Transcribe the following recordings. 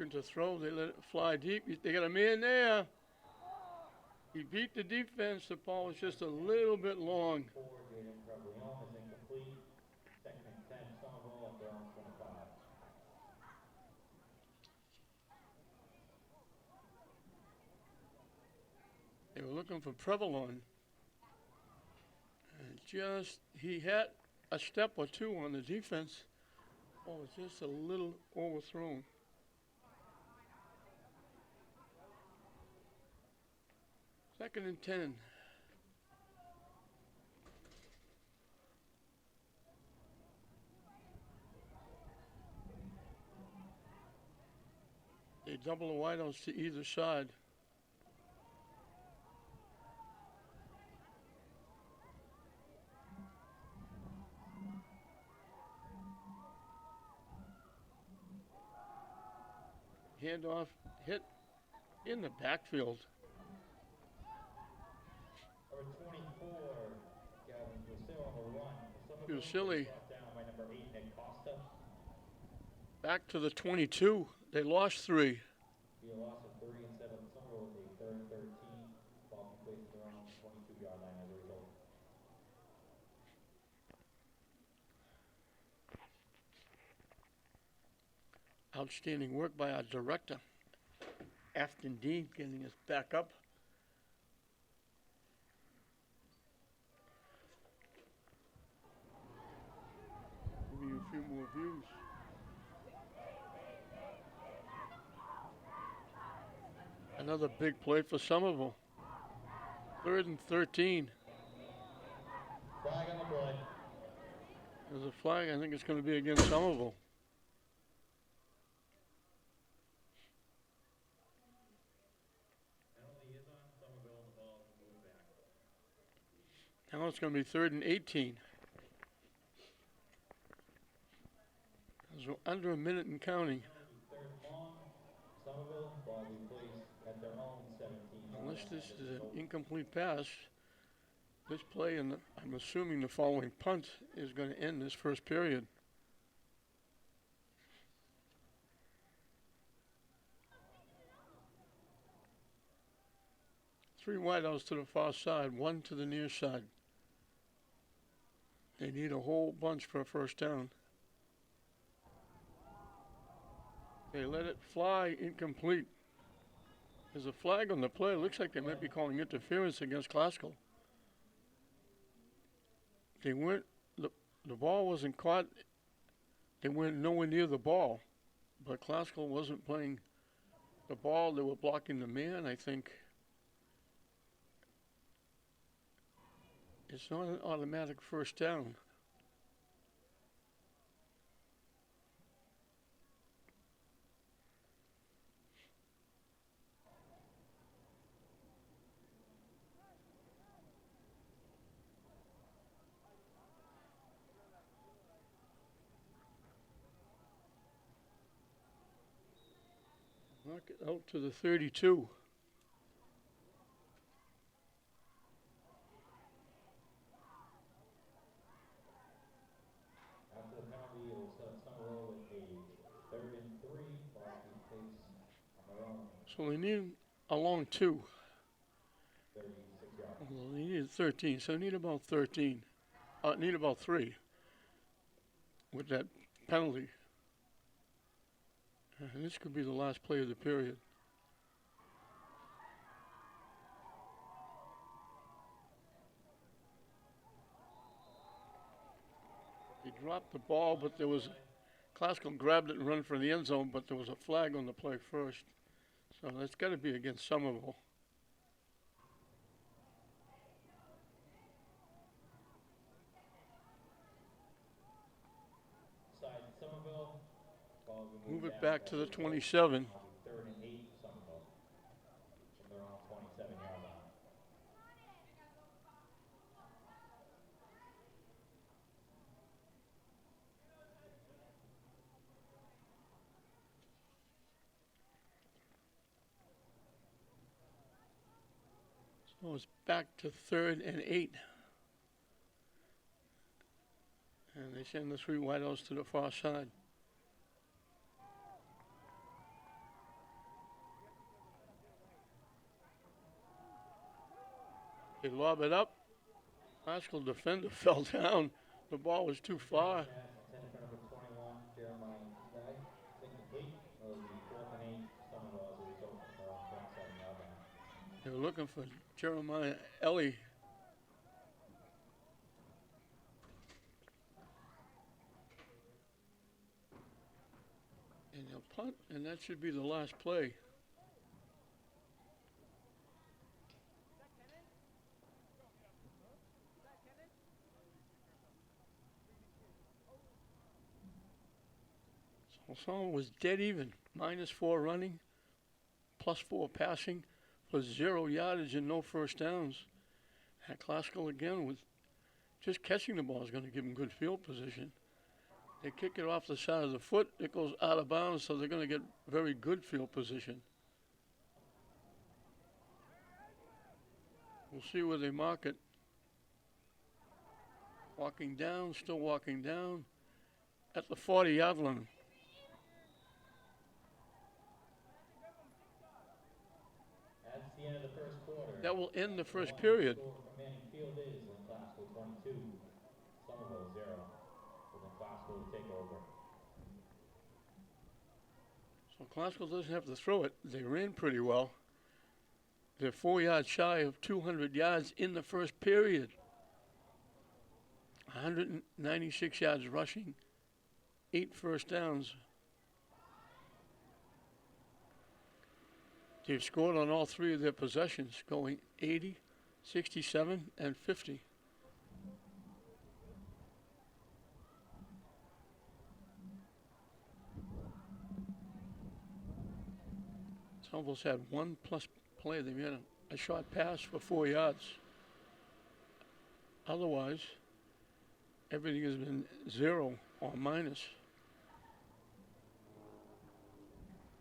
looking to throw. They let it fly deep. They got a man there. He beat the defense. The ball was just a little bit long. They were looking for Prevalon. And he had a step or two on the defense. Oh, it's just a little overthrown. Second and 10. They double the wideouts to either side. Handoff hit in the backfield. Silly. Back to the 22. They lost 3. Outstanding work by our director, Afton Dean, getting us back up. Give you a few more views. Another big play for Somerville. 3rd and 13. Flag on the play. There's a flag. I think it's going to be against Somerville. Now it's going to be 3rd and 18. So under a minute and counting. Unless this is an incomplete pass, this play, and I'm assuming the following punt, is going to end this first period. Three wideouts to the far side, 1 to the near side. They need a whole bunch for a first down. They let it fly, incomplete. There's a flag on the play. It looks like they might be calling interference against Classical. They weren't, the ball wasn't caught. They went nowhere near the ball. But Classical wasn't playing the ball. They were blocking the man, I think. It's not an automatic first down. Knock it out to the 32. After the penalty, it will set Somerville with a 3rd and 3. Boston takes on their own. So they need a long 2. 36 yards. Well, they needed 13, so they need about 13. Need about 3 with that penalty. And this could be the last play of the period. He dropped the ball, but there was, Classical grabbed it and run for the end zone, but there was a flag on the play first. So that's got to be against Somerville. Side Somerville. Move it back to the 27. 3rd and 8, Somerville. From their own 27-yard line. So it's back to 3rd and 8. And they send the 3 wideouts to the far side. They lob it up. Classical defender fell down. The ball was too far. Pass intended for number 21, Jeremiah Eli. It's incomplete. It'll be 4th and 8, Somerville as a result from their own 27-yard line. They were looking for Jeremiah Ellie. And they'll punt, and that should be the last play. So Somerville was dead even. -4 running, +4 passing for 0 yardage and no first downs. And Classical again with just catching the ball is going to give them good field position. They kick it off the side of the foot. It goes out of bounds, so they're going to get very good field position. We'll see where they mark it. Walking down, still walking down at the 40-yard line. That's the end of the first quarter. That will end the first period. Score from Manning Field is Lynn Classical 22, Somerville 0. Lynn Classical will take over. So Classical doesn't have to throw it. They ran pretty well. They're 4 yards shy of 200 yards in the first period. 196 yards rushing, 8 first downs. They've scored on all 3 of their possessions, going 80, 67, and 50. Somerville's had 1+ play. They made a short pass for 4 yards. Otherwise, everything has been 0 or minus.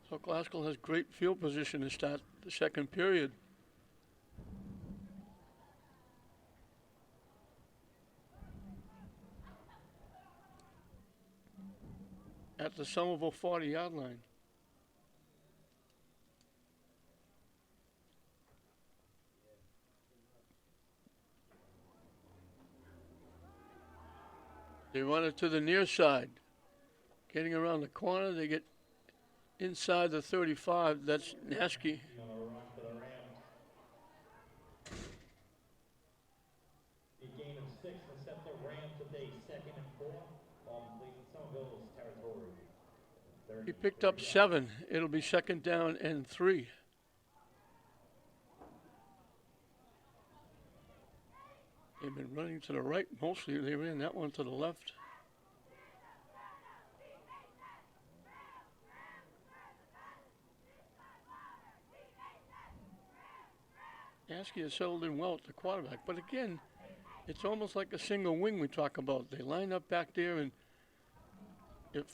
So Classical has great field position to start the second period. At the Somerville 40-yard line. They run it to the near side. Getting around the corner, they get inside the 35. That's Nasky. A gain of 6 and set the Rams with a 2nd and 4. Ball complete in Somerville's territory. He picked up 7. It'll be 2nd down and 3. They've been running to the right mostly. They ran that one to the left. Nasky has settled in well at the quarterback. But again, it's almost like a single wing we talk about. They line up back there, and if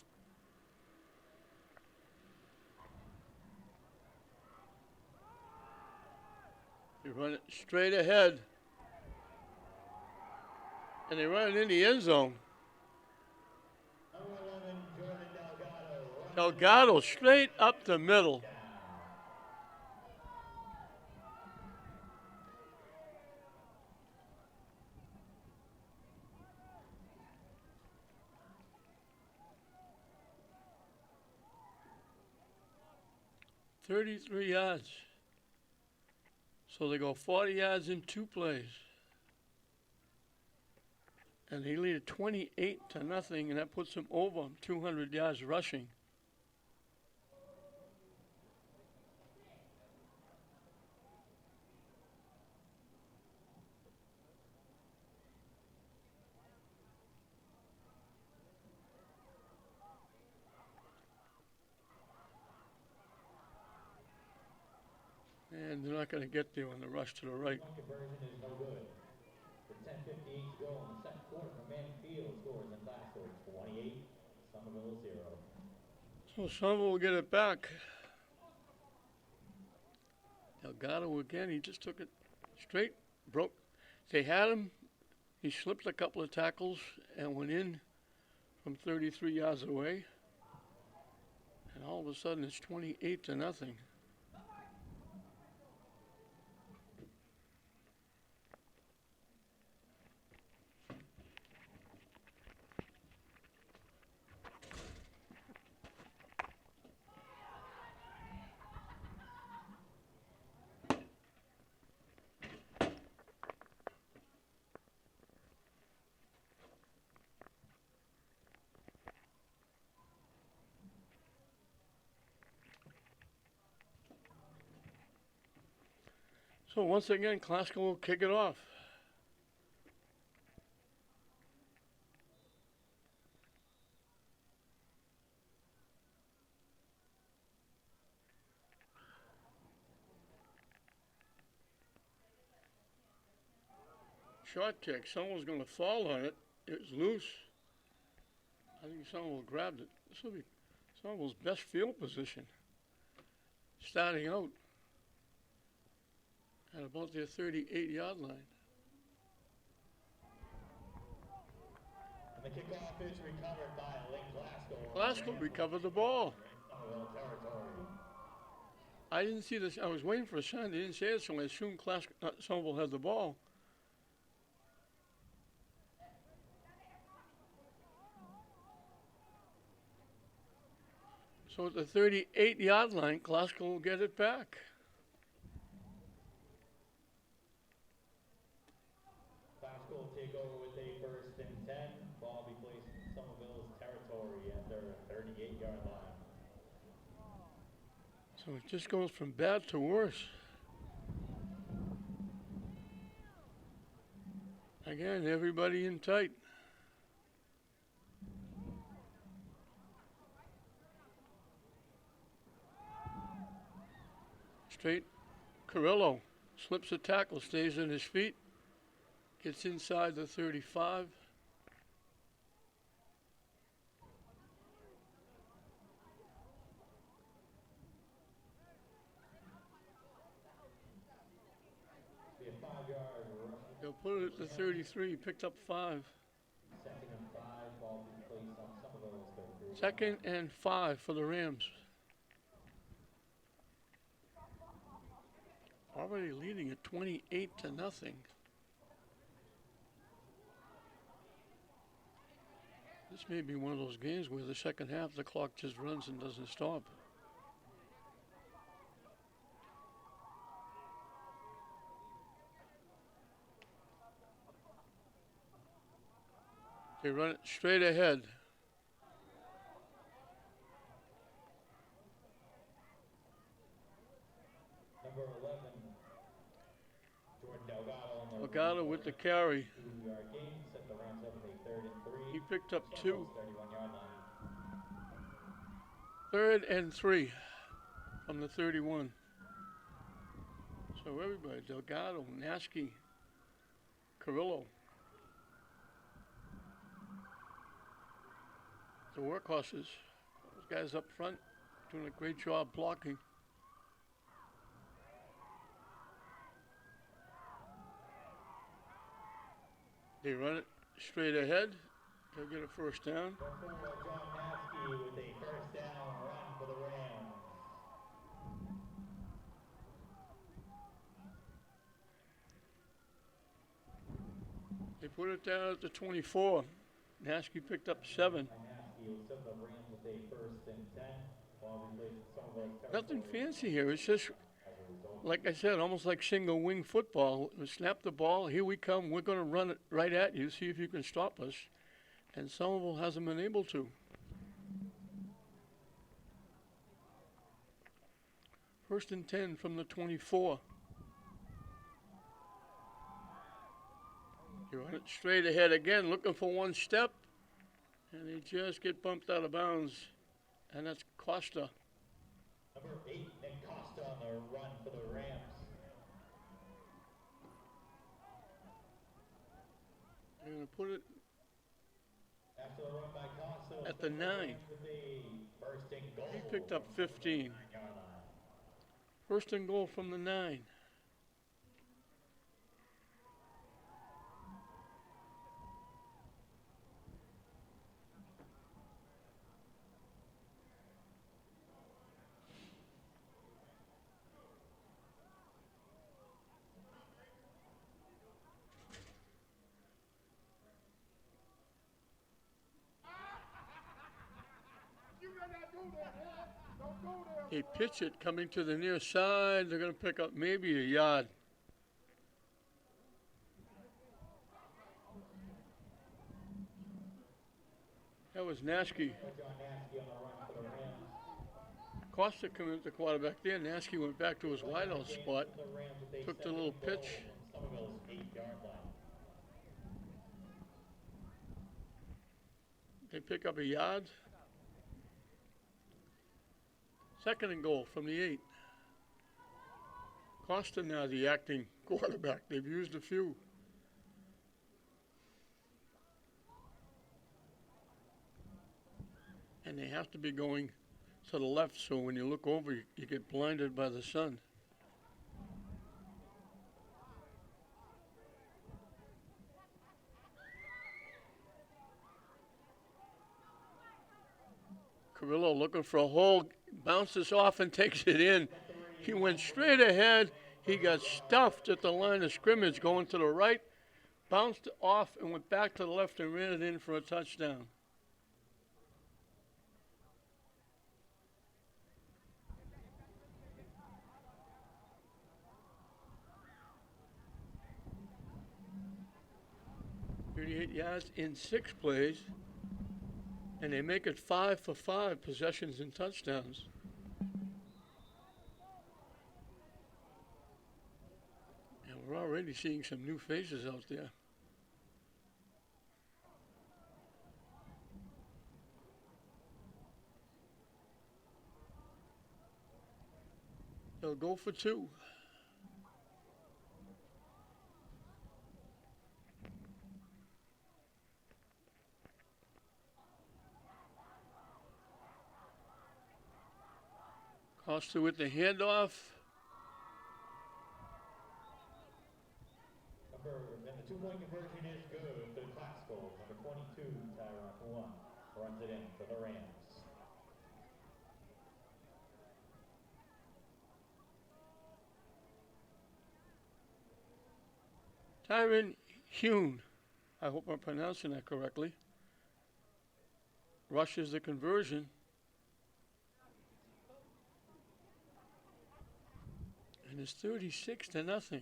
you run it straight ahead, and they run it in the end zone. Delgado straight up the middle. .33 yards. So they go 40 yards in 2 plays. And they lead it 28-0, and that puts them over 200 yards rushing. And they're not going to get there on the rush to the right. Conversion is no good. With 10:58 to go in the second quarter from Manning Field, scores in Glasgow 28, Somerville 0. So Somerville will get it back. Delgado again, he just took it straight, broke. They had him. He slipped a couple of tackles and went in from 33 yards away. And all of a sudden it's 28-0. So once again, Classical will kick it off. Short kick. Someone's going to fall on it. It's loose. I think someone grabbed it. This will be Somerville's best field position. Starting out at about their 38-yard line. And the kickoff is recovered by Lynn Glasgow. Glasgow recovered the ball. Somerville territory. I didn't see this. I was waiting for a sign. They didn't say it, so I assumed Somerville had the ball. So at the 38-yard line, Glasgow will get it back. Glasgow will take over with a 1st and 10. Ball will be placed in Somerville's territory at their 38-yard line. So it just goes from bad to worse. Again, everybody in tight. Straight. Carrillo slips a tackle, stays on his feet, gets inside the 35. Be a 5-yard rush. They'll put it at the 33, picked up 5. 2nd and 5. Ball will be placed on Somerville's territory. 2nd and 5 for the Rams. Already leading at 28-0. This may be one of those games where the second half the clock just runs and doesn't stop. They run it straight ahead. Number 11, Jordan Delgado. Delgado with the carry. 2-yard gain, set the Rams up with a 3rd and 3. He picked up 2. Somerville's 31-yard line. 3rd and 3 from the 31. So everybody, Delgado, Naskey, Carrillo. The workhorses. Those guys up front doing a great job blocking. They run it straight ahead. They'll get a 1st down. John Naskey with a 1st down run for the Rams. They put it down at the 24. Naskey picked up 7. Naskey will set the Rams with a 1st and 10. Ball will be placed in Somerville's Nothing territory. fancy here. It's just, like I said, almost like single wing football. We snap the ball. Here we come. We're going to run it right at you. See if you can stop us. And Somerville hasn't been able to. 1st and 10 from the 24. You run it straight ahead again, looking for one step. And they just get bumped out of bounds. And that's Costa. Number 8, Nick Costa on the run for the Rams. They're going to put it After the run by Costa, at the 9. with a 1st and goal. He picked up 15. 9-yard line. 1st and goal from the 9. They pitch it coming to the near side. They're going to pick up maybe a yard. That was Naskey. John Naskey on the run for the Rams. Costa came in at the quarterback there. Nasky went back to his wideout spot. The Rams with a Took the 2nd little and goal pitch. from Somerville's 8-yard line. They pick up a yard. 2nd and goal from the 8. Costa now the acting quarterback. They've used a few. And they have to be going to the left, so when you look over, you get blinded by the sun. Carrillo looking for a hole, bounces off and takes it in. He went straight ahead. He got stuffed at the line of scrimmage going to the right, bounced off and went back to the left and ran it in for a touchdown. Yards in 6 plays, and they make it 5 for 5 possessions and touchdowns. And we're already seeing some new faces out there. They'll go for 2. Costa with the handoff. And the 2-point conversion is good for the Classical. Number 22, Tyron Huan, runs it in for the Rams. Tyron Hune, I hope I'm pronouncing that correctly, rushes the conversion. And it's 36-0.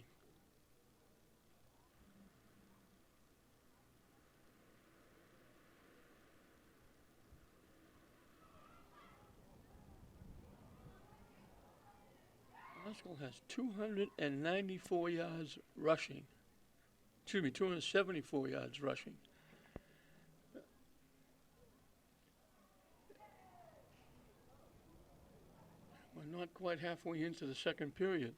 Haskell has 294 yards rushing. Excuse me, 274 yards rushing. We're not quite halfway into the second period.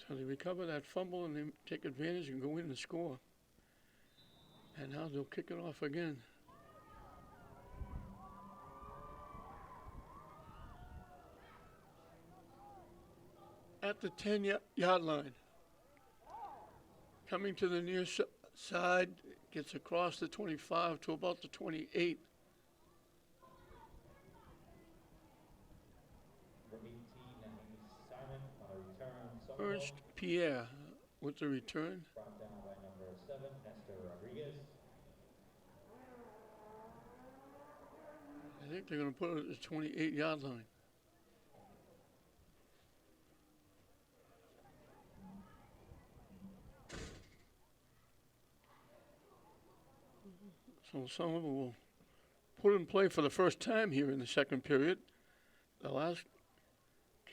So they recover that fumble and they take advantage and go in and score. And now they'll kick it off again. At the 10-yard line. Coming to the near side, gets across the 25 to about the 28. Ernst Pierre with the return. Brought down by number 7, Nestor Rodriguez. I think they're going to put it at the 28-yard line. So Somerville will put in play for the first time here in the second period. The last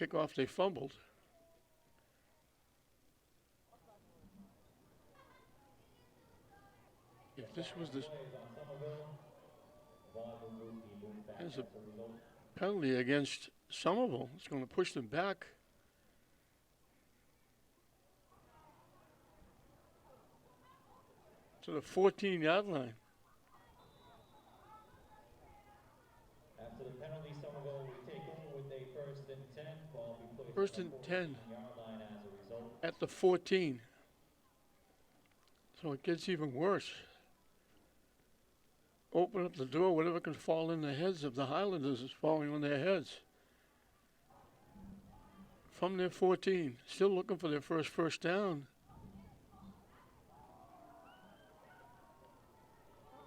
kickoff they fumbled. If this was the there's a penalty against Somerville, it's going to push them back. To the 14-yard line. After the penalty, Somerville will take over with a 1st and 10. Ball will be placed 1st and 10 yard line as a result. at the 14. So it gets even worse. Open up the door, whatever can fall in the heads of the Highlanders is falling on their heads. From their 14, still looking for their first down.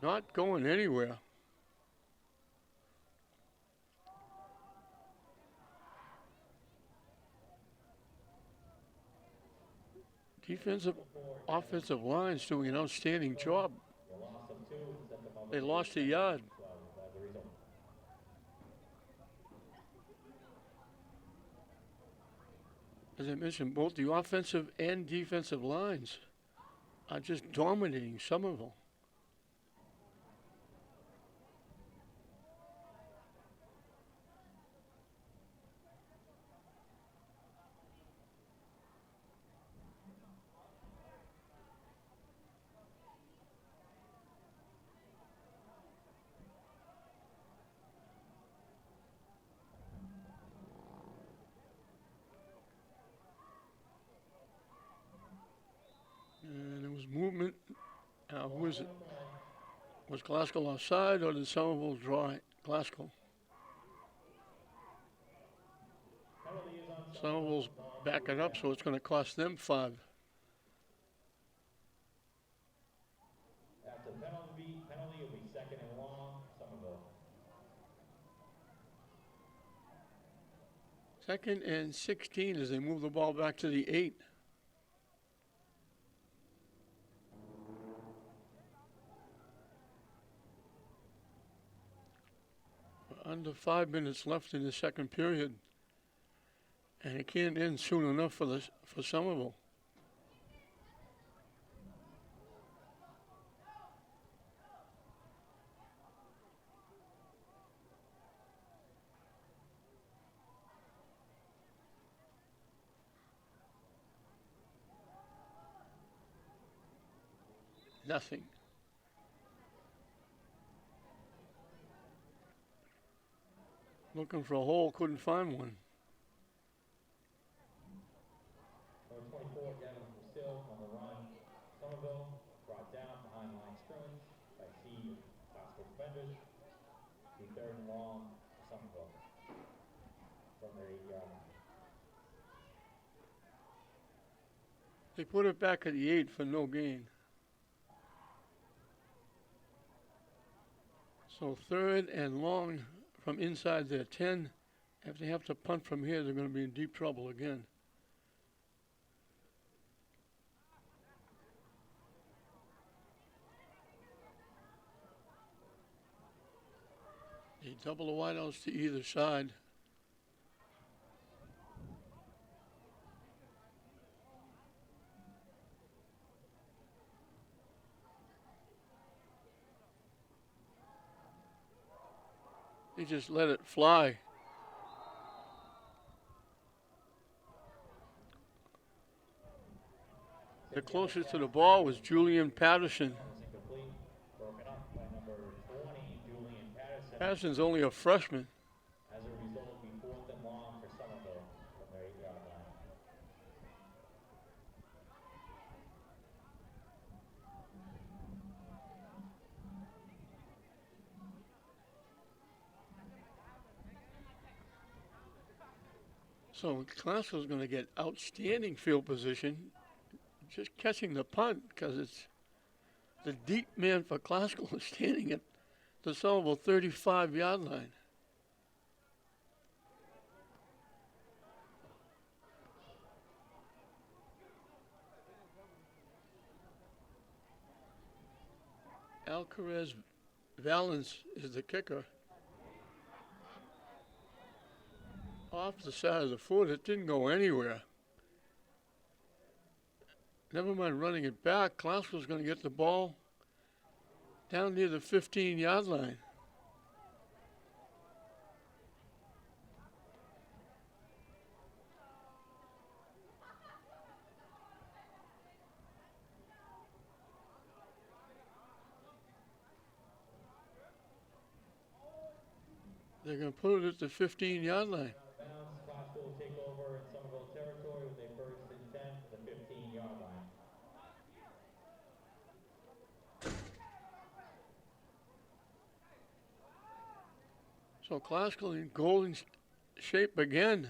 Not going anywhere. Defensive, offensive line's doing an outstanding job. They lost a yard. as I mentioned, both the offensive and defensive lines are just dominating Somerville. And there was movement. Who was it? Was Glasgow offside or did Somerville draw it? Glasgow. Penalty is on Somerville's backing up, so it's going to cost them 5. After penalty will be second and long, Somerville. 2nd and 16 as they move the ball back to the 8. Under 5 minutes left in the second period, and it can't end soon enough for Somerville. Nothing. Looking for a hole, couldn't find one. Number 24, Devin still on the run. Somerville brought down behind line scrimmage by C Glasgow defenders. The third and long, Somerville from their 8-yard line. They put it back at the 8 for no gain. So 3rd and long from inside their 10. If they have to punt from here, they're going to be in deep trouble again. They double the wideouts to either side. They just let it fly. The closest to the ball was Julian Patterson. Incomplete, broken up by number 20, Julian Patterson. Patterson's only a freshman. As a result, it'll be 4th and long for Somerville from their 8-yard line. So Glasgow's going to get outstanding field position, just catching the punt, because it's the deep man for Glasgow is standing at the Somerville 35-yard line. Alcaraz Valence is the kicker. Off the side of the foot, it didn't go anywhere. Never mind running it back. Glasgow's going to get the ball down near the 15-yard line. They're going to put it at the 15-yard line. Glasgow will take over in Somerville territory with a 1st and 10 at the 15-yard line. So Glasgow in golden shape again.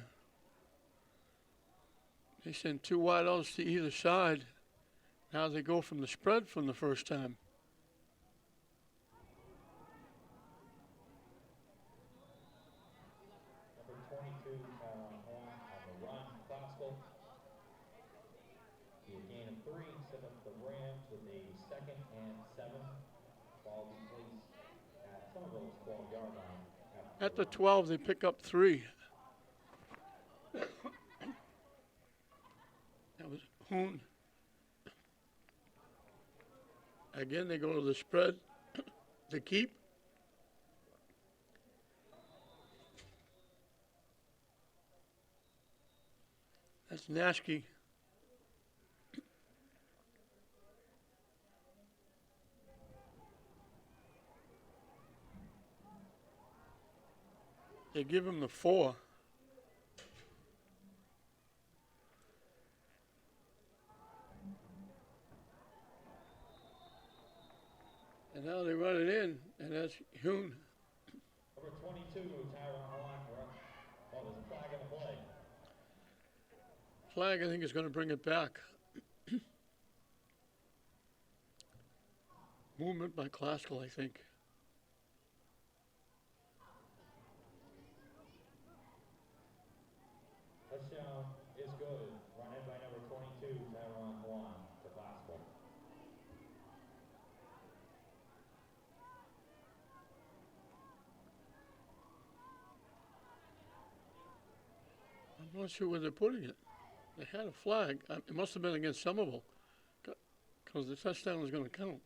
They send 2 wideouts to either side. Now they go from the spread from the first time. Number 22, Caroline Horn on the run. Glasgow. Be a gain of 3, set up the Rams with a 2nd and 7. Ball be placed at Somerville's 12-yard line. At the 12, they pick up 3. Hoon. Again, they go to the spread to keep. That's Nashke. They give him the 4. And now they run it in, and that's Hoon. Number 22, Tyron Walker. Oh, there's a flag in the play. Flag, I think, is going to bring it back. Movement by Classical, I think. Touchdown is good. Run in by number 22, Tyron Juan to Classical. I'm not sure where they're putting it. They had a flag. It must have been against Somerville, because the touchdown is going to count.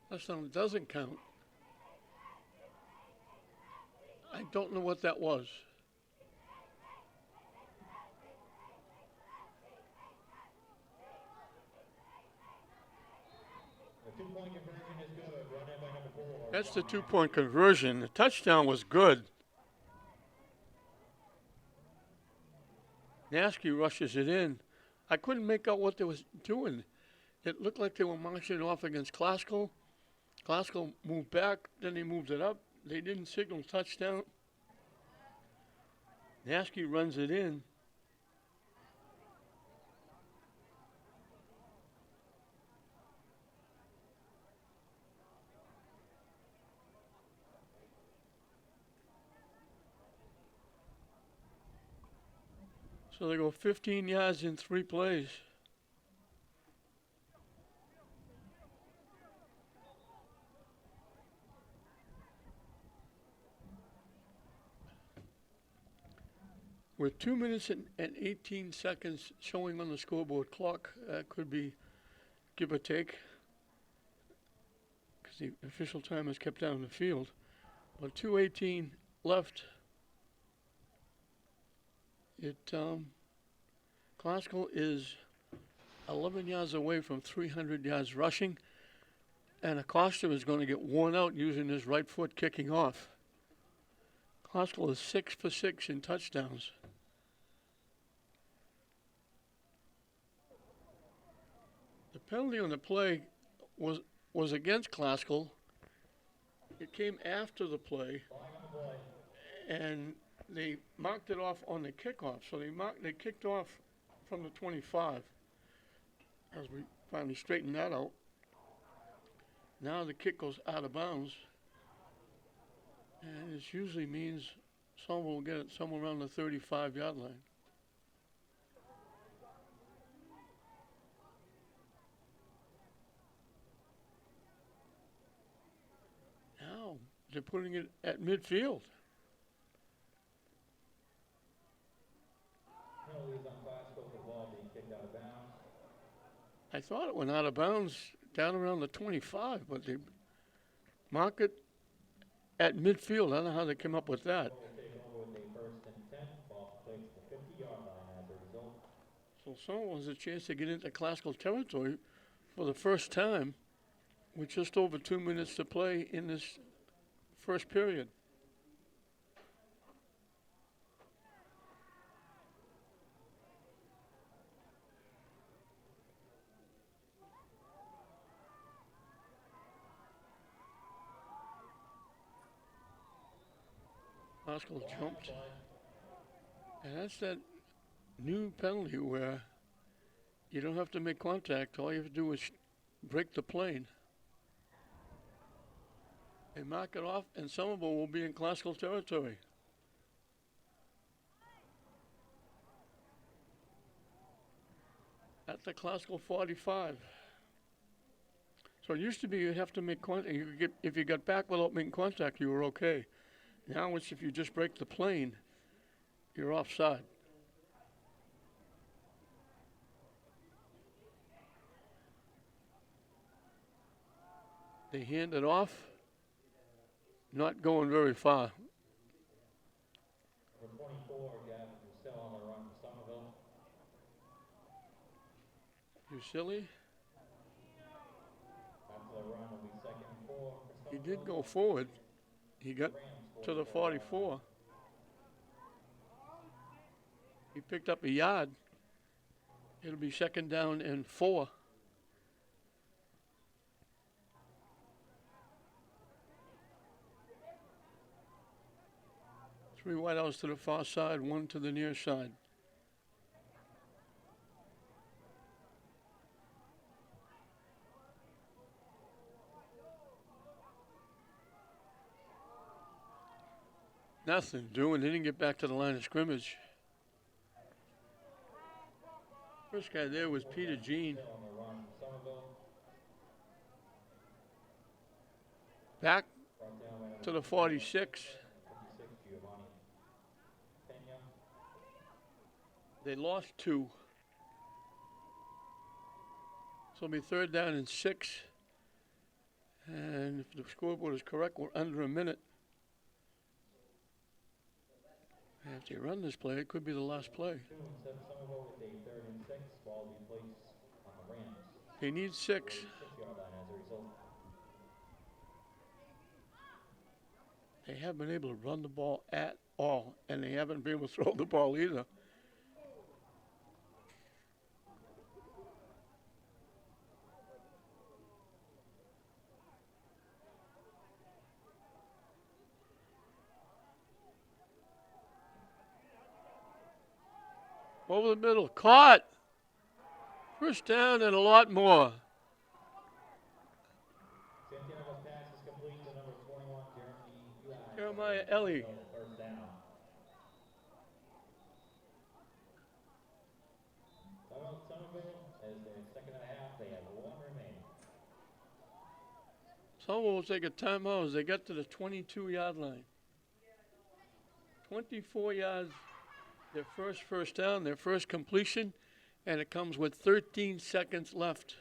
Touchdown doesn't count. I don't know what that was. The 2-point conversion is good. Run in by number 4. That's the 2-point conversion. The touchdown was good. Nashke rushes it in. I couldn't make out what they was doing. It looked like they were marching off against Classical. Classical moved back, then they moved it up. They didn't signal touchdown. Nashke runs it in. So they go 15 yards in 3 plays. With 2 minutes and 18 seconds showing on the scoreboard clock, could be give or take, because the official time is kept down the field. But 2:18 left. Classical is 11 yards away from 300 yards rushing, and Acosta is going to get worn out using his right foot kicking off. Classical is 6 for 6 in touchdowns. The penalty on the play was against Classical. It came after the play, and they marked it off on the kickoff. So they kicked off from the 25. As we finally straightened that out. Now the kick goes out of bounds, and it usually means someone will get it somewhere around the 35-yard line. Now they're putting it at midfield. Penalties on Classical for the ball being kicked out of bounds. I thought it went out of bounds down around the 25, but they mark it at midfield. I don't know how they came up with that. Will take over with a 1st and 10. Ball plays at the 50-yard line as a result. So someone has a chance to get into Classical territory for the first time with just over 2 minutes to play in this first period. Classical jumped. And that's that new penalty where you don't have to make contact. All you have to do is break the plane. They mark it off, and Somerville will be in Classical territory. At the Classical 45. So it used to be you'd have to make contact. If you got back without making contact, you were okay. Now it's if you just break the plane, you're offside. They hand it off, not going very far. Number 24, Gavin, who's still on the run for Somerville. You silly? After the run will be 2nd and 4 for He Somerville. did go forward. He got Rams to the 44. 44. He picked up a yard. It'll be 2nd down and 4. Three wideouts to the far side, one to the near side. Nothing doing. They didn't get back to the line of scrimmage. First guy there was Peter Jean. Still on the run for Somerville. Back Brought down by number to the 46. 56, Giovanni Pena. They lost 2. So it'll be 3rd down and 6. And if the scoreboard is correct, we're under a minute. And if they run this play, it could be the last play. 2 and 7 Somerville with a 3rd and 6. Ball will be placed on the Rams. They need 6. 6-yard line as a result. They haven't been able to run the ball at all, and they haven't been able to throw the ball either. Over the middle, caught. First down and a lot more. Santiago's pass is complete to number 21, Jeremy Eli. Jeremiah Ellie. First down. Somerville as the 2nd and a half. They have 1 remaining. Somerville will take a timeout as they get to the 22-yard line. 24 yards, their first down, their first completion, and it comes with 13 seconds left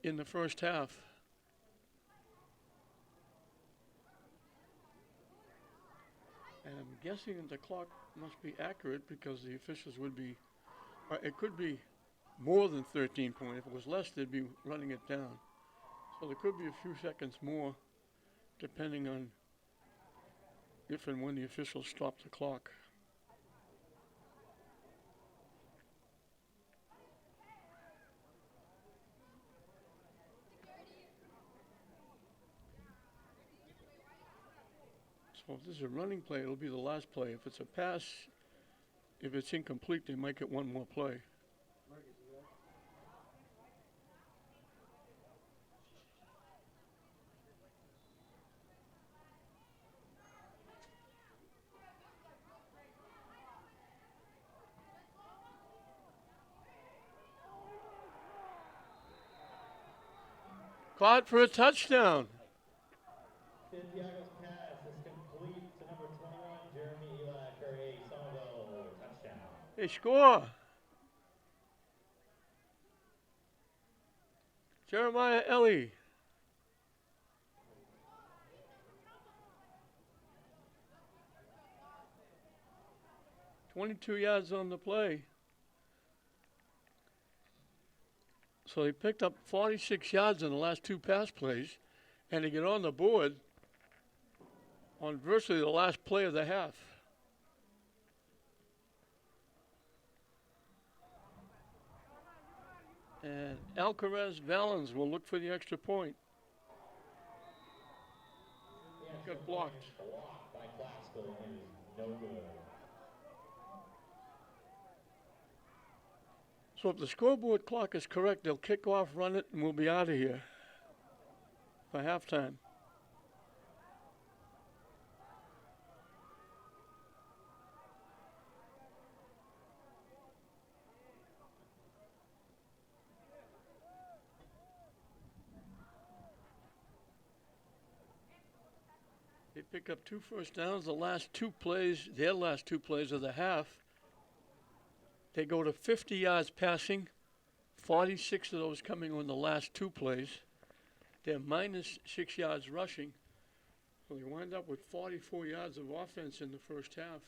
in the first half. And I'm guessing that the clock must be accurate because the officials would be, it could be more than 13 points. If it was less, they'd be running it down. So there could be a few seconds more depending on if and when the officials stop the clock. So if this is a running play, it'll be the last play. If it's a pass, if it's incomplete, they might get one more play. Caught for a touchdown. Santiago's pass is complete to number 21, Jeremy Eli for a Somerville touchdown. They score. Jeremiah Ellie. "22 yards on the play." So he picked up 46 yards in the last 2 pass plays, and to get on the board on virtually the last play of the half. And Alcaraz Valens will look for the extra point. Got blocked. Blocked by Classical and is no good. So if the scoreboard clock is correct, they'll kick off, run it, and we'll be out of here for halftime. They pick up 2 first downs. The last 2 plays, their last 2 plays of the half, they go to 50 yards passing, 46 of those coming on the last 2 plays. They're minus 6 yards rushing. So they wind up with 44 yards of offense in the first half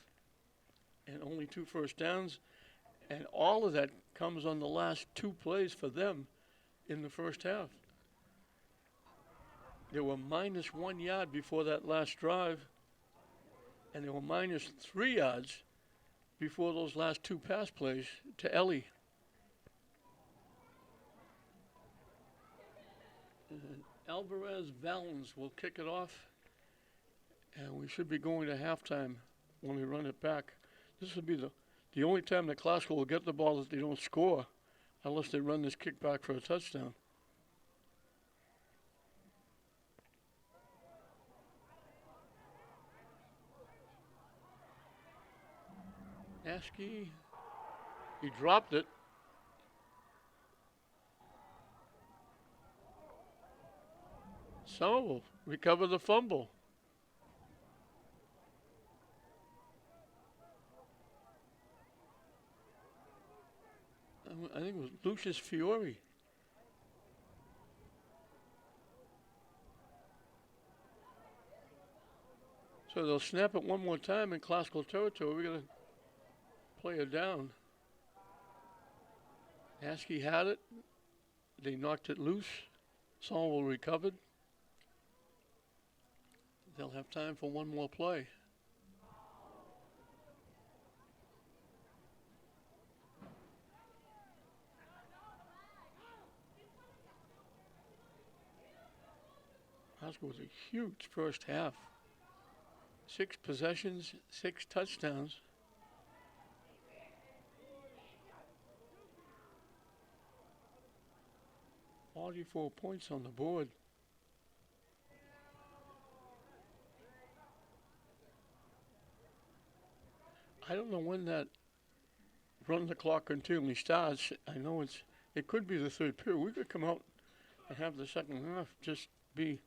and only 2 first downs. And all of that comes on the last 2 plays for them in the first half. They were minus 1 yard before that last drive, and they were minus 3 yards before those last 2 pass plays to Ellie. And Alvarez Valens will kick it off, and we should be going to halftime when we run it back. This will be the only time that Classical will get the ball that they don't score unless they run this kick back for a touchdown. Askey, he dropped it. Somerville recovered the fumble. I think it was Lucius Fiore. So they'll snap it one more time in Classical territory. We're going to play it down. Askey had it. They knocked it loose. Somerville recovered. They'll have time for one more play. Classical was a huge first half. 6 possessions, 6 touchdowns. $44 points on the board. I don't know when that run the clock continually starts. I know it could be the third period. We could come out and have the second half just be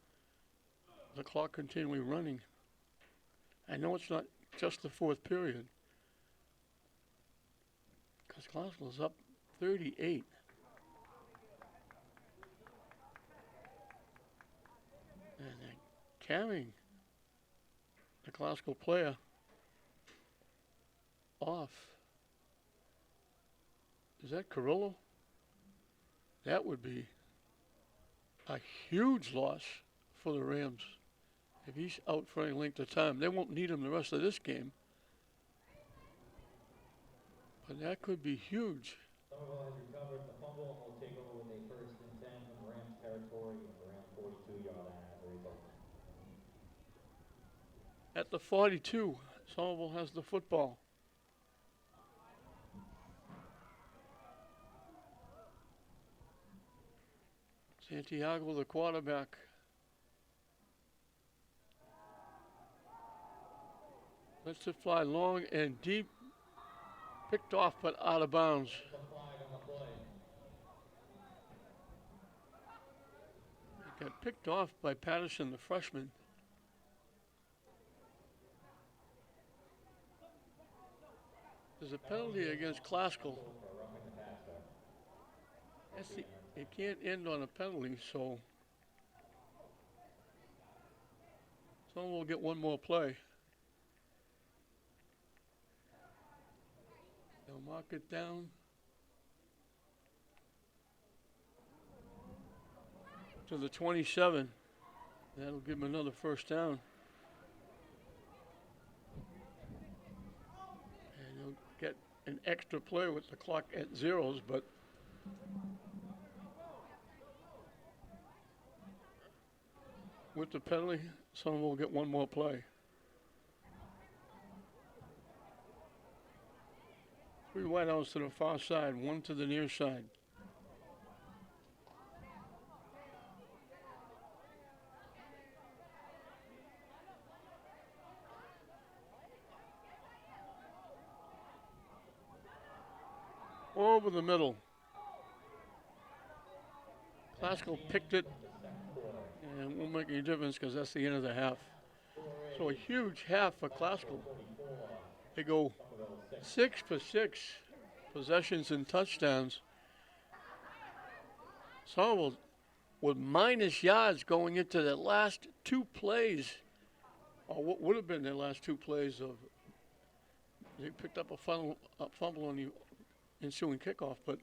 the clock continually running. I know it's not just the fourth period, because Classical is up 38. And they're carrying the Classical player off. Is that Carrillo? That would be a huge loss for the Rams if he's out for any length of time. They won't need him the rest of this game, but that could be huge. Somerville has recovered the fumble and will take over with a 1st and 10 from Rams territory at the Rams 42-yard line as a result. At the 42, Somerville has the football. Santiago, the quarterback. Lets it fly long and deep. Picked off but out of bounds. The flag on the play. It got picked off by Patterson, the freshman. There's a penalty against Classical. For roughing the passer. It can't end on a penalty, so someone will get one more play. They'll mark it down to the 27. That'll give them another first down. And they'll get an extra play with the clock at zeros, but with the penalty, someone will get one more play. 3 wideouts to the far side, 1 to the near side. Over the middle. Classical picked it, and it won't make any difference because that's the end of the half. So So a huge half for Classical. 44, They go Somerville 6. 6 for 6 possessions and touchdowns. Somerville with minus yards going into the last 2 plays, or what would have been their last 2 plays of. They picked up a fumble on the ensuing kickoff, but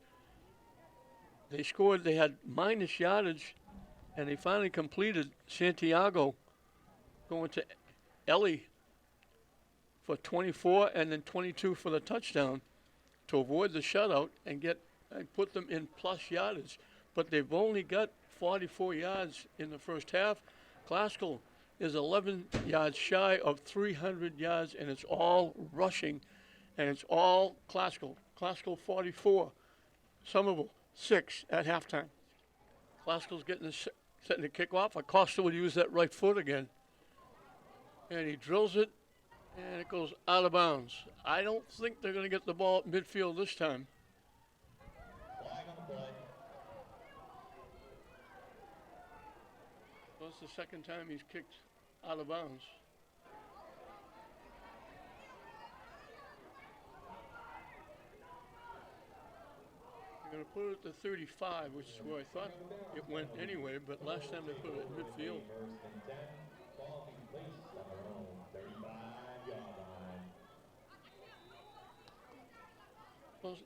they scored. They had minus yardage, and they finally completed Santiago going to Ellie for 24 and then 22 for the touchdown to avoid the shutout and put them in plus yardage. But they've only got 44 yards in the first half. Classical is 11 yards shy of 300 yards, and it's all rushing, and it's all Classical. Classical 44, Somerville 6 at halftime. Classical's setting the kick off. Acosta will use that right foot again, and he drills it, and it goes out of bounds. I don't think they're going to get the ball at midfield this time. Flag on the play. That's the second time he's kicked out of bounds. They're going to put it at the 35, which is where I thought it went anyway, but last time they put it at midfield. First and 10. Ball being placed on their own 35-yard line. Well,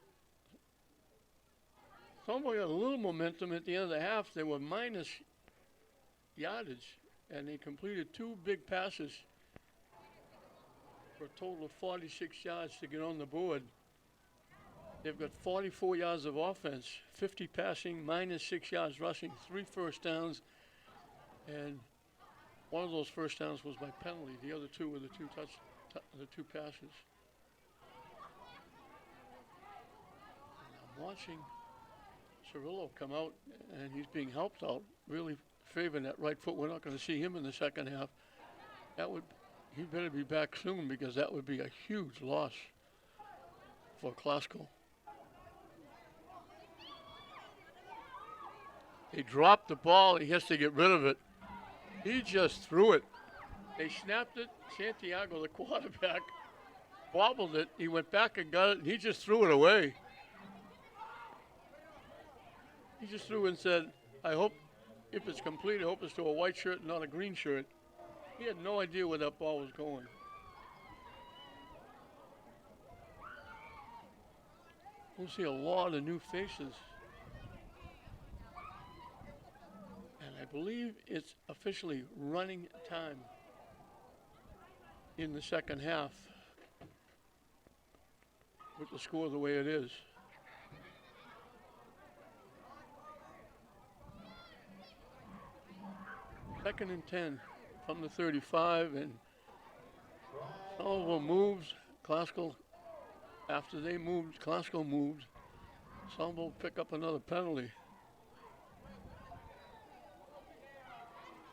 Somerville got a little momentum at the end of the half. They were minus yardage, and they completed 2 big passes for a total of 46 yards to get on the board. They've got 44 yards of offense, 50 passing, minus 6 yards rushing, 3 first downs, and one of those first downs was by penalty. The other 2 were the 2 passes. And I'm watching Cirillo come out, and he's being helped out, really favoring that right foot. We're not going to see him in the second half. He better be back soon, because that would be a huge loss for Classical. He dropped the ball. He has to get rid of it. He just threw it. They snapped it. Santiago, the quarterback, wobbled it. He went back and got it, and he just threw it away. He just threw and said, I hope, if it's complete, I hope it's to a white shirt and not a green shirt. He had no idea where that ball was going. We'll see a lot of new faces. And I believe it's officially running time in the second half with the score the way it is. Second and 10 from the 35, and Somerville moves. Classical, after they moved, Classical moved. Somerville pick up another penalty.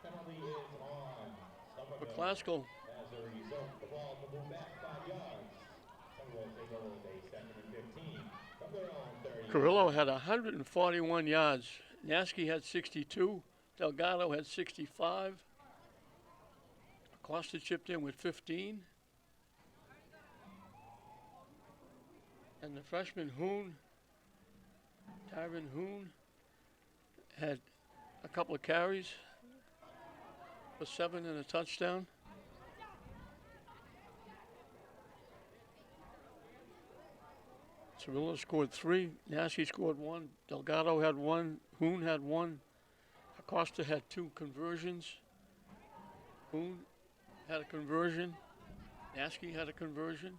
Penalty is on. For Somerville. Classical, As a result, the ball will move back 5 yards. Somerville will take over with a second and 15 from their own 30. Carrillo had 141 yards. Nasky had 62. Delgado had 65. Acosta chipped in with 15. And the freshman Tyron Hoon, had a couple of carries for 7 and a touchdown. Cirillo scored 3. Nasky scored 1. Delgado had 1. Hoon had 1. Acosta had 2 conversions. Hoon had a conversion. Nasky had a conversion.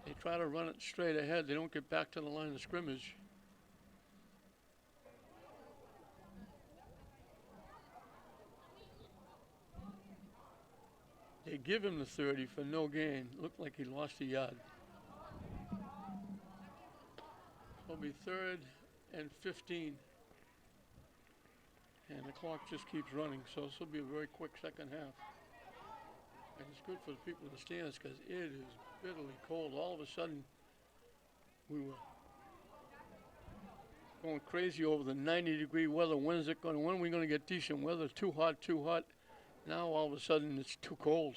They try to run it straight ahead. They don't get back to the line of scrimmage. They give him the 30 for no gain. Looked like he lost a yard. It'll be 3rd and 15. And the clock just keeps running, so this will be a very quick second half. And it's good for the people in the stands because it is bitterly cold. All of a sudden, we were going crazy over the 90-degree weather. When are we gonna get decent weather? Too hot, too hot. Now all of a sudden it's too cold.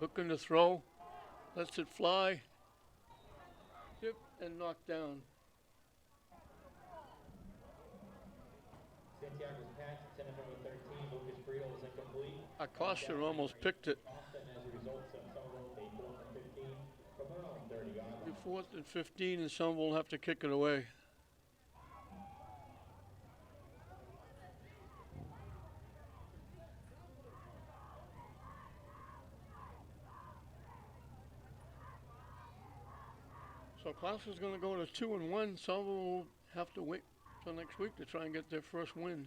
Looking to throw, lets it fly. Tip and knocked down. Santiago's pass, intended for number 13, Lucas Friedel was incomplete. Acosta almost picked it. Austin, as a result, Somerville, a 4th and 15 from their own 30-yard line. Be 4th and 15, and Somerville will have to kick it away. So Clausel's going to go to 2-1. Somerville will have to wait till next week to try and get their first win.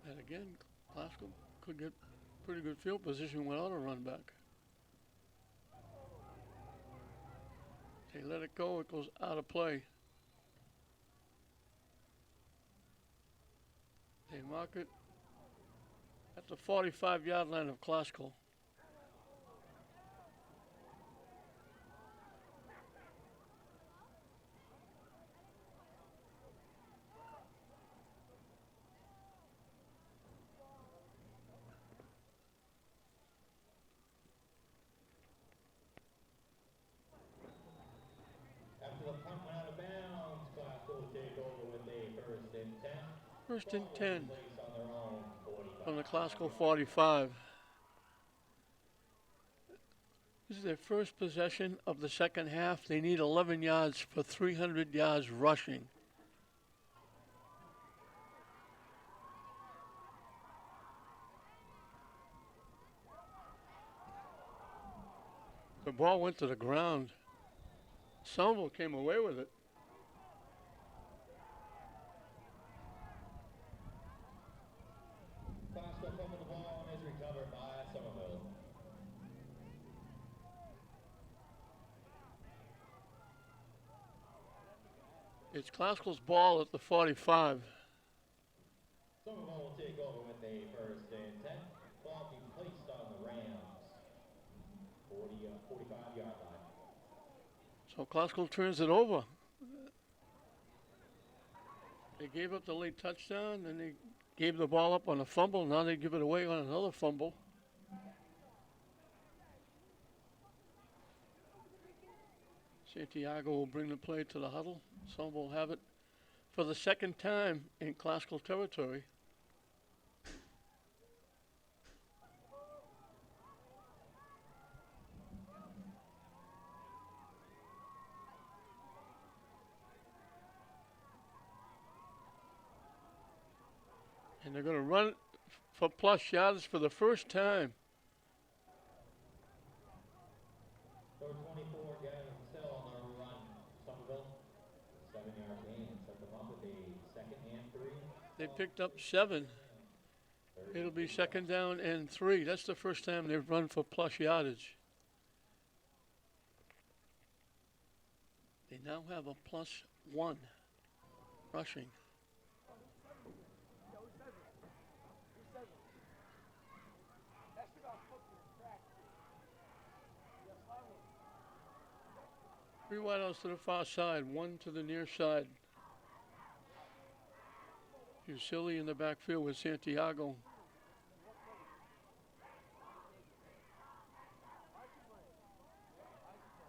And again, Glasgow could get pretty good field position without a run back. They let it go, it goes out of play. They mark it at the 45-yard line of Glasgow. After the punt went out of bounds, Glasgow will take over with a 1st and 10. First and 10 Place on their own 45. from the Glasgow 45. This is their first possession of the second half. They need 11 yards for 300 yards rushing. The ball went to the ground. Somerville came away with it. Glasgow fumbled the ball and is recovered by Somerville. It's Glasgow's ball at the 45. Somerville will take over with a 1st and 10. Ball being placed on the Rams. 45-yard line. So Glasgow turns it over. They gave up the late touchdown, then they gave the ball up on a fumble. Now they give it away on another fumble. Santiago will bring the play to the huddle. Somerville will have it for the second time in Glasgow territory. And they're going to run it for plus yards for the first time. Number 24, Gavin still on the run. Somerville, 7-yard gain and set them up with a 2nd and 3. They picked up 7. It'll be 2nd down and 3. That's the first time they've run for plus yardage. They now have a +1 rushing. Three wideouts to the far side, 1 to the near side. Fusili in the backfield with Santiago.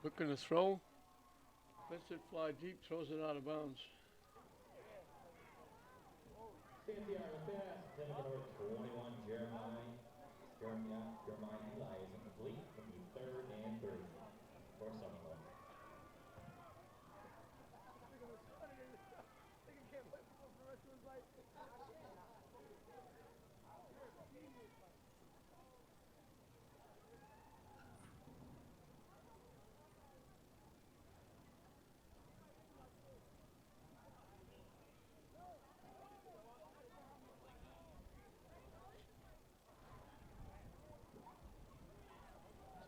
Looking to throw. Lets it fly deep, throws it out of bounds. Santiago pass, then number 21, Jeremiah Eli is incomplete. It'll be 3rd and 3 for Somerville.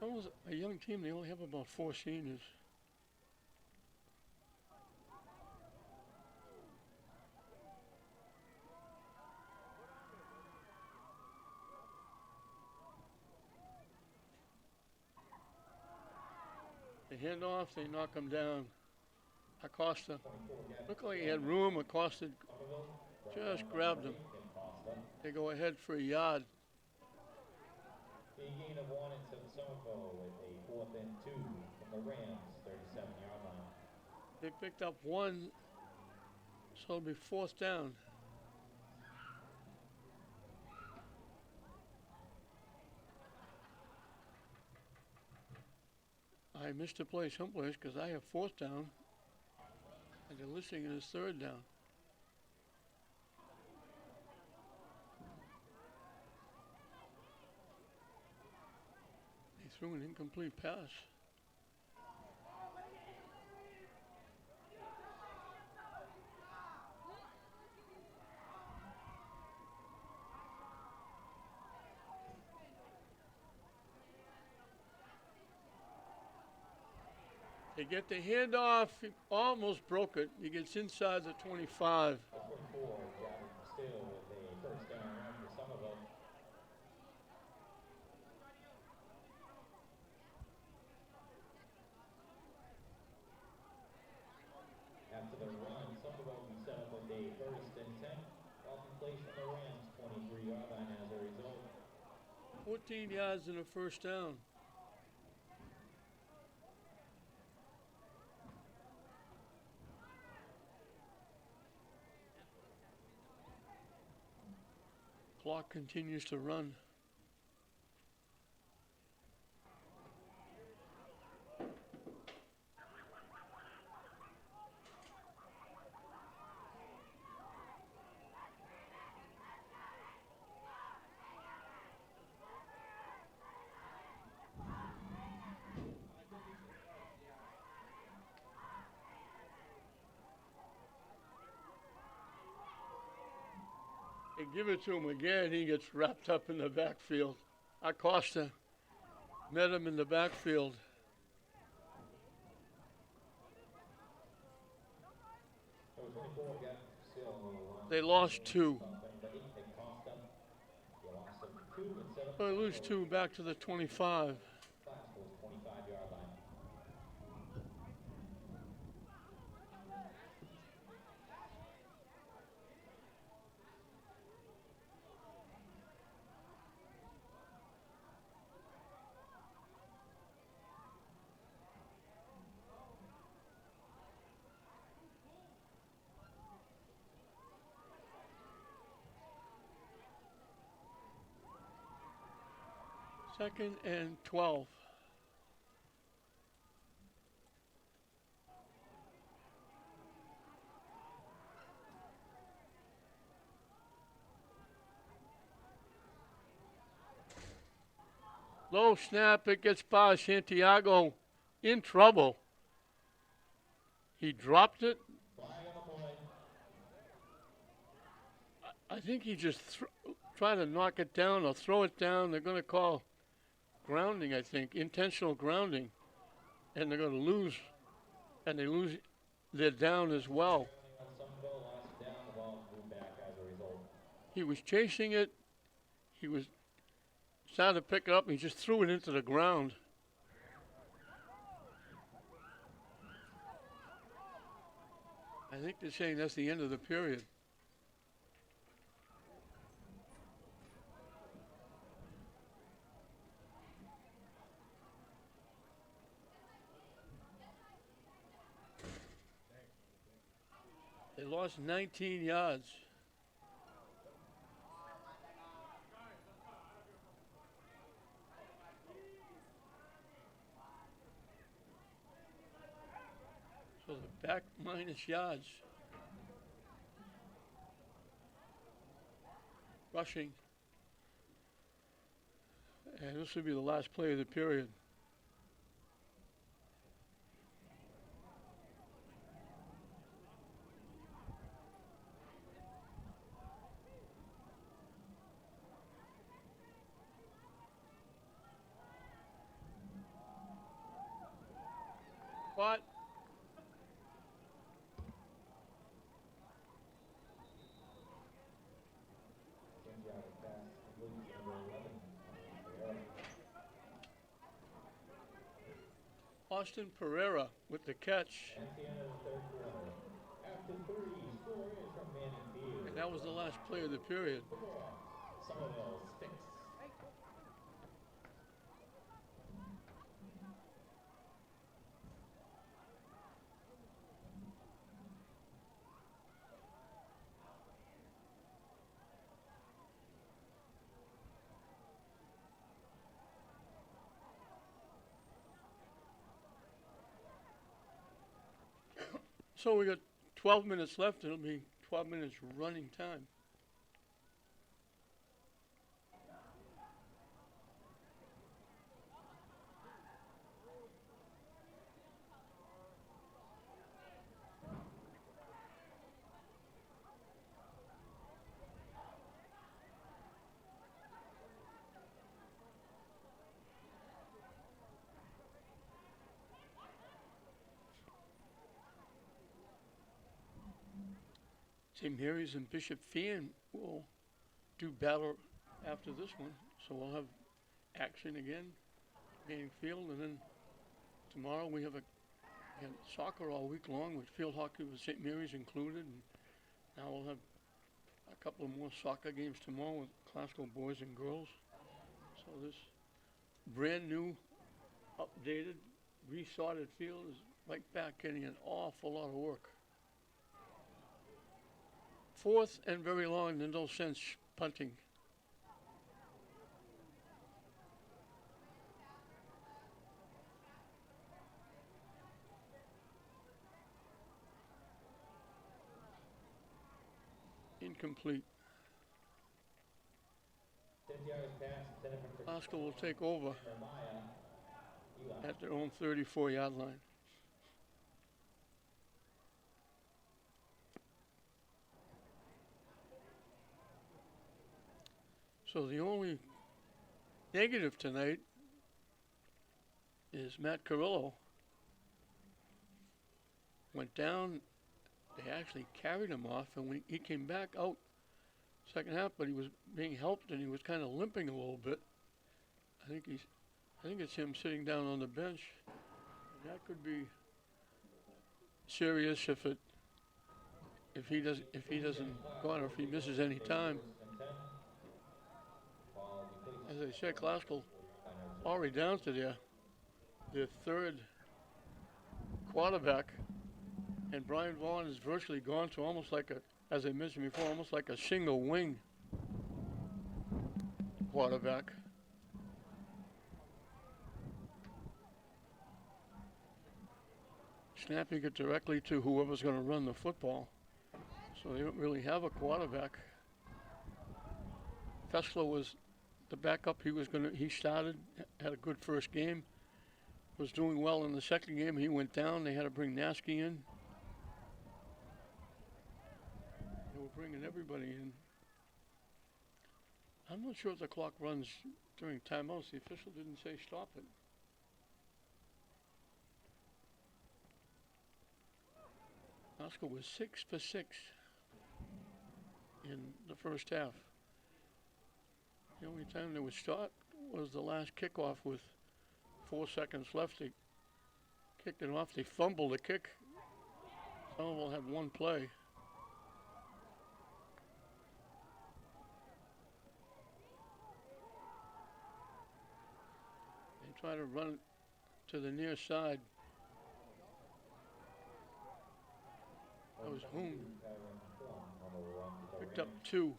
Someone's a young team. They only have about 4 seniors. They hand off. They knock him down. Acosta. 24 again. Looked like he had room. Acosta Somerville. just grabbed him. And Costa. They go ahead for a yard. A gain of 1 into Somerville with a 4th and 2 from the Rams, 37-yard line. They picked up 1, so it'll be 4th down. I missed to play someplace because I have 4th down, and they're listing it as 3rd down. They threw an incomplete pass. They get the handoff. He almost broke it. He gets inside the 25. 24 got him still with a first down run for Somerville. After the run, Somerville will be set up with a first and 10. Off in place from the Rams, 23-yard line as a result. 14 yards and a first down. Clock continues to run. They give it to him again. He gets wrapped up in the backfield. Acosta met him in the backfield. Number 24 got still on the line. They lost 2. But they cost them. They lost them 2 and set up. They lose 2 back to the 25. Classical's 25-yard line. Second and 12. Low snap, it gets by Santiago in trouble. He dropped it. Flag on the play. I think he just tried to knock it down or throw it down. They're going to call grounding, I think, intentional grounding. And they're going to lose. And they lose their down as well. On Somerville, lost down, the ball moved back as a result. He was chasing it. He was started to pick it up. And he just threw it into the ground. I think they're saying that's the end of the period. They lost 19 yards. So they're back minus yards. Rushing. And this will be the last play of the period. Austin Pereira with the catch. That's the end of the third quarter. After 3, score is from Manning Field. And that was the last play of the period. Somerville 6. So we got 12 minutes left. It'll be 12 minutes running time. St. Mary's and Bishop Fian will do battle after this one. So we'll have action again, Manning Field, and then tomorrow we have soccer all week long with field hockey with St. Mary's included. And now we'll have a couple of more soccer games tomorrow with classical boys and girls. So this brand new, updated, resorted field is right back getting an awful lot of work. 4th and very long, in no sense punting. Incomplete. 10 yards pass, intended for Oscar will take over Jeremiah. at their own 34-yard line. So the only negative tonight is Matt Carrillo went down. They actually carried him off, and when he came back out second half, but he was being helped and he was kind of limping a little bit. I think it's him sitting down on the bench. And that could be serious if he doesn't go on or if he misses any time. As I said, Classical already down to their third quarterback, and Brian Vaughn is virtually gone to almost like as I mentioned before, almost like a single wing quarterback. Snapping it directly to whoever's going to run the football. So they don't really have a quarterback. Fessler was the backup. He started, had a good first game, was doing well in the second game. He went down. They had to bring Nasky in. They were bringing everybody in. I'm not sure if the clock runs during timeouts. The official didn't say stop it. Oscar was 6 for 6 in the first half. The only time they would start was the last kickoff with 4 seconds left. They kicked it off. They fumbled the kick. Somerville had one play. They try to run it to the near side. That was Hoon. Picked up 2.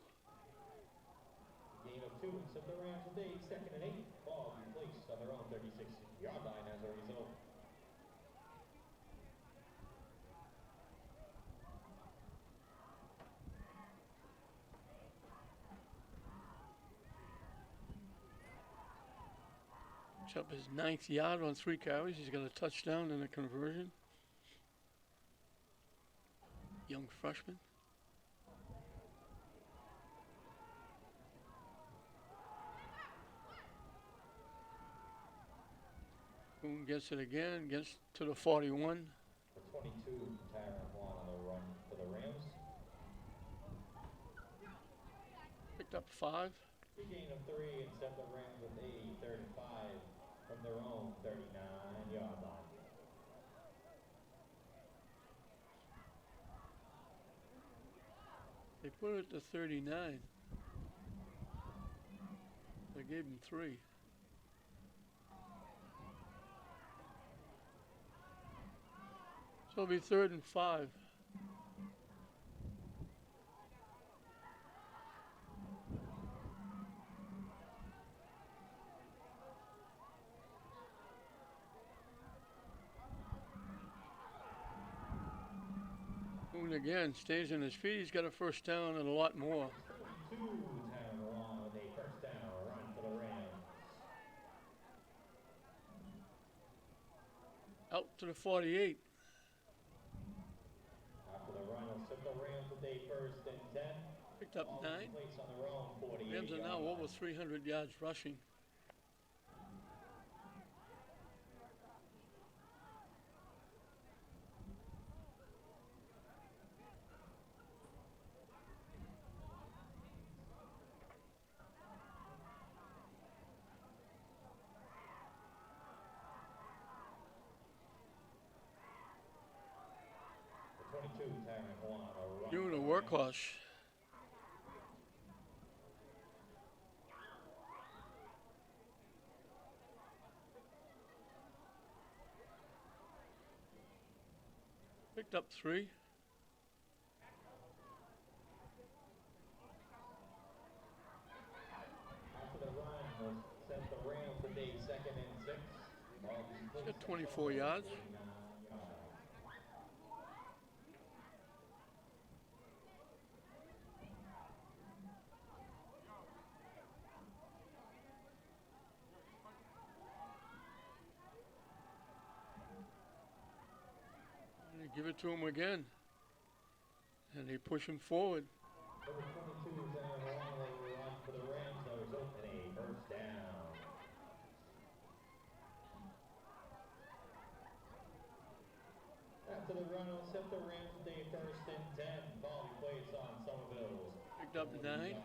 Gain of 2, except the Rams will take 2nd and 8. Ball be placed on their own 36-yard line as a result. It's up his 9th yard on 3 carries. He's got a touchdown and a conversion. Young freshman. Boone gets it again, gets to the 41. The 22, Tyron Vaughn on the run for the Rams. Picked up 5. Big gain of 3 and set the Rams with a 35 from their own 39-yard line. They put it to 39. They gave him 3. So it'll be 3rd and 5. Moon again stays on his feet. He's got a first down and a lot more. 2, Tyron Lawn with a first down, run for the Rams. Out to the 48. After the run, will set the Rams with a first and 10. Picked up Ball 9. placed on their own 48 Rams are now over 300 yards rushing. The 22, Tyron Lawn, a run. Doing a for the Rams. workhorse. Picked up 3. After the run, will set the Rams with a second and 6. Ball He's placed got 24 yards. 49 yards. And they give it to him again. And they push him forward. Number 22 is a long run for the Rams. That was open a first down. After the run, will set the Rams with a first and 10. Ball placed on Somerville. Picked up 9.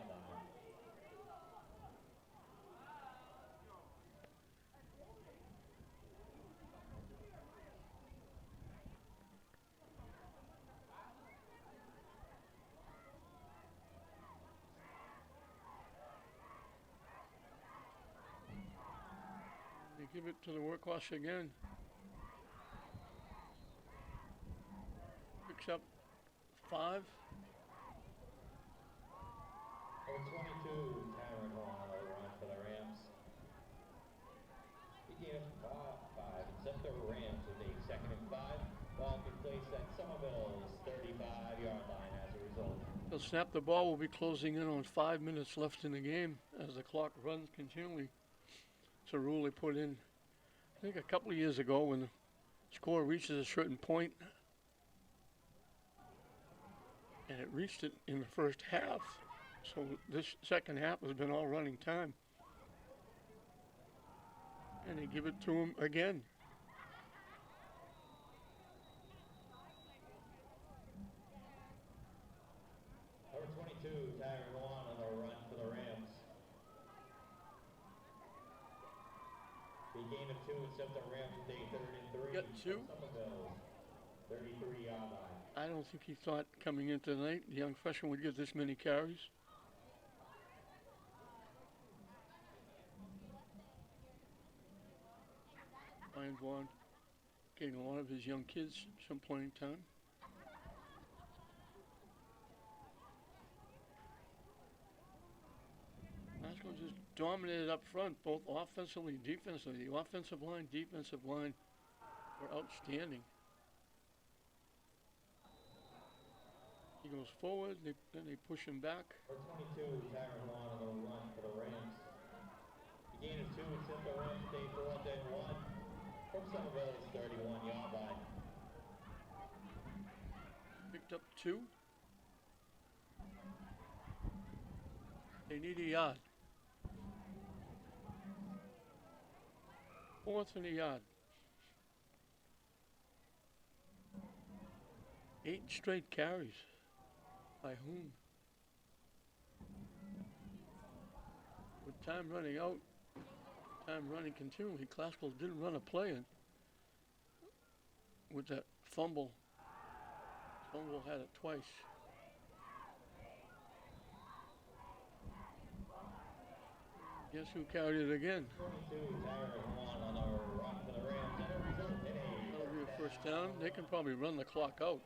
They give it to the workhorse again. Picks up 5. Number 22, Tyron Lawn, a run for the Rams. He gave us 5 and set the Rams with a second and 5. Ball be placed at Somerville's 35-yard line as a result. They'll snap the ball. We'll be closing in on 5 minutes left in the game as the clock runs continually. It's a rule they put in, I think, a couple of years ago when the score reaches a certain point. And it reached it in the first half. So this second half has been all running time. And they give it to him again. Number 22, Tyron Lawn on the run for the Rams. The gain of 2 and set the Rams with a third and 3. Got 2. Somerville's 33-yard line. I don't think he thought coming into tonight the young freshman would get this many carries. Ryan Vaughn getting a lot of his young kids some playing time. Glasgow just dominated up front, both offensively and defensively. The offensive line, defensive line were outstanding. He goes forward, then they push him back. Number 22, Tyron Lawn on the run for the Rams. The gain of 2 and set the Rams with a fourth and 1 from Somerville's 31-yard line. Picked up 2. They need a yard. 4th and a yard. 8 straight carries. By whom? With time running out, time running continually, Classical didn't run a play in. With that fumble, Somerville had it twice. Guess who carried it again? 22, Tyron Juan on the run for the Rams, and a result in a That'll be a first first down. They can probably run the clock out.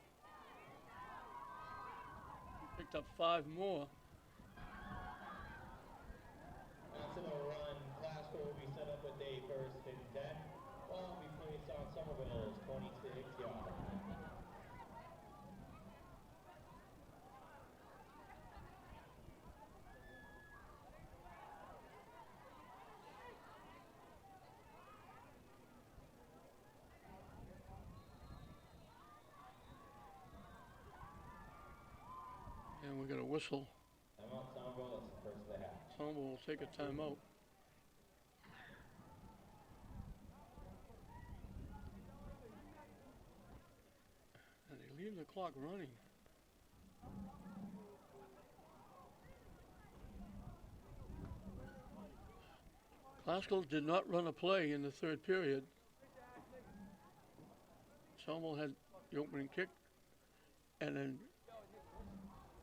Picked up 5 more. After the run, Glasgow will be set up with a first and 10. Ball will be placed on Somerville's 26-yard line. And we got a whistle. Timeout, Somerville. It's the first of the half. Somerville will take a timeout. And they leave the clock running. Glasgow did not run a play in the third period. Somerville had the opening kick, and then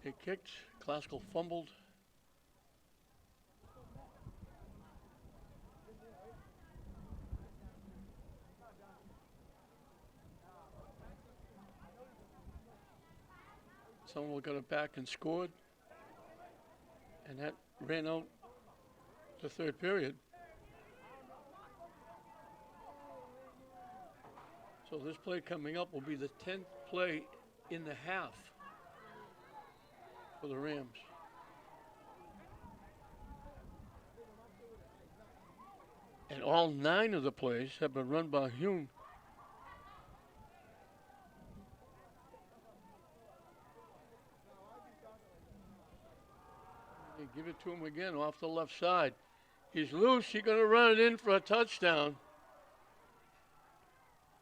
they kicked. Glasgow fumbled. Somerville got it back and scored, and that ran out the third period. So this play coming up will be the 10th play in the half for the Rams. And all 9 of the plays have been run by Hume. They give it to him again off the left side. He's loose. He's going to run it in for a touchdown.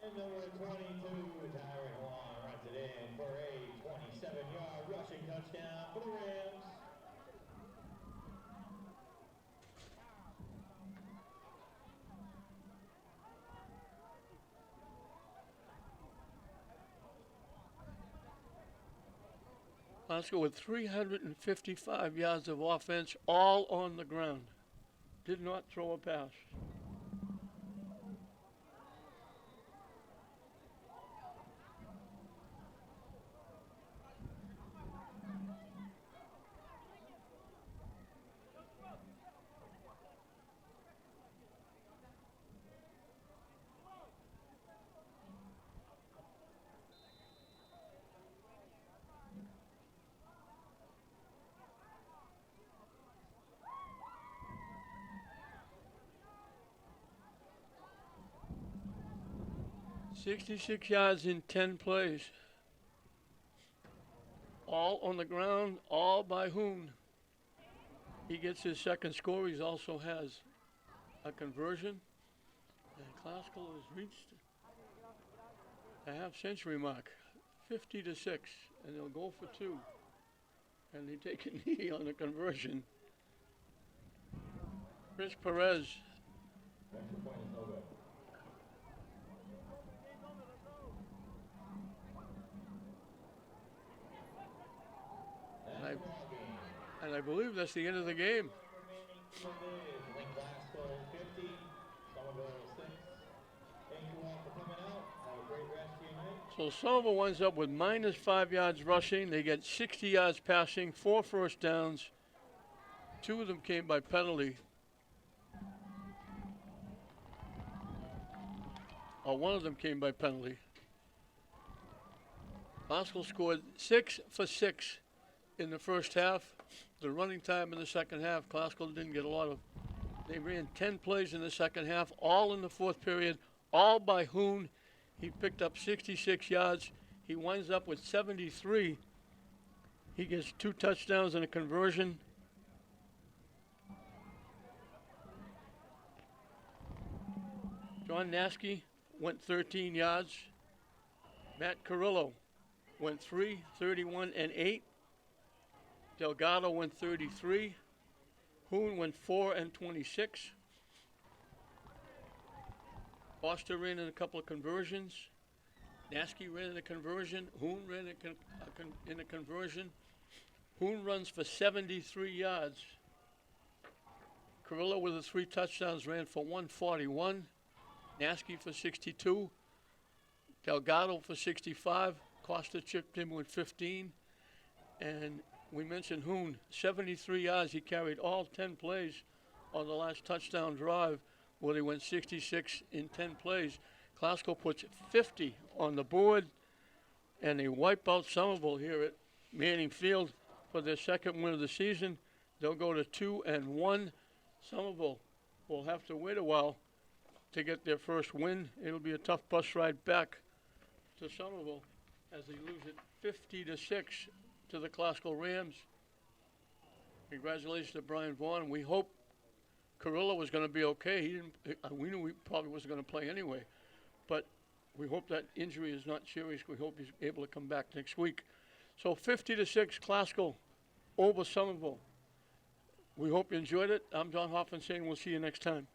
And number 22, Tyron Juan runs it in for a 27-yard rushing touchdown for the Rams. Glasgow with 355 yards of offense, all on the ground. Did not throw a pass. "66 yards in 10 plays. All on the ground, all by Hoon. He gets his second score. He also has a conversion. And Glasgow has reached the half-century mark, 50-6, and they'll go for 2. And they take a knee on the conversion. Chris Perez. Extra point is no good. And I believe that's the end of the game. Lynn Glasgow 50, Somerville 6. Thank you all for coming out. Have a great rest of your night. So Somerville winds up with minus 5 yards rushing. They get 60 yards passing, 4 first downs. 2 of them came by penalty. Or 1 of them came by penalty. Glasgow scored 6 for 6 in the first half. The running time in the second half, Glasgow didn't get a lot of. They ran 10 plays in the second half, all in the fourth period, all by Hoon. He picked up 66 yards. He winds up with 73. He gets 2 touchdowns and a conversion. John Naskey went 13 yards. Matt Carrillo went 3, 31, and 8. Delgado went 33. Hoon went 4 and 26. Foster ran in a couple of conversions. Naskey ran in a conversion. Hoon ran in a conversion. Hoon runs for 73 yards. Carrillo with the 3 touchdowns ran for 141. Nasky for 62. Delgado for 65. Costa chipped in with 15. And we mentioned Hoon, 73 yards. He carried all 10 plays on the last touchdown drive where they went 66 in 10 plays. Glasgow puts 50 on the board, and they wipe out Somerville here at Manning Field for their second win of the season. They'll go to 2-1. Somerville will have to wait a while to get their first win. It'll be a tough bus ride back to Somerville as they lose it 50-6 to the Glasgow Rams. Congratulations to Brian Vaughn. We hope Carrillo was going to be okay. We knew he probably wasn't going to play anyway, but we hope that injury is not serious. We hope he's able to come back next week. So 50-6, Glasgow over Somerville. We hope you enjoyed it. I'm John Hoffman saying we'll see you next time.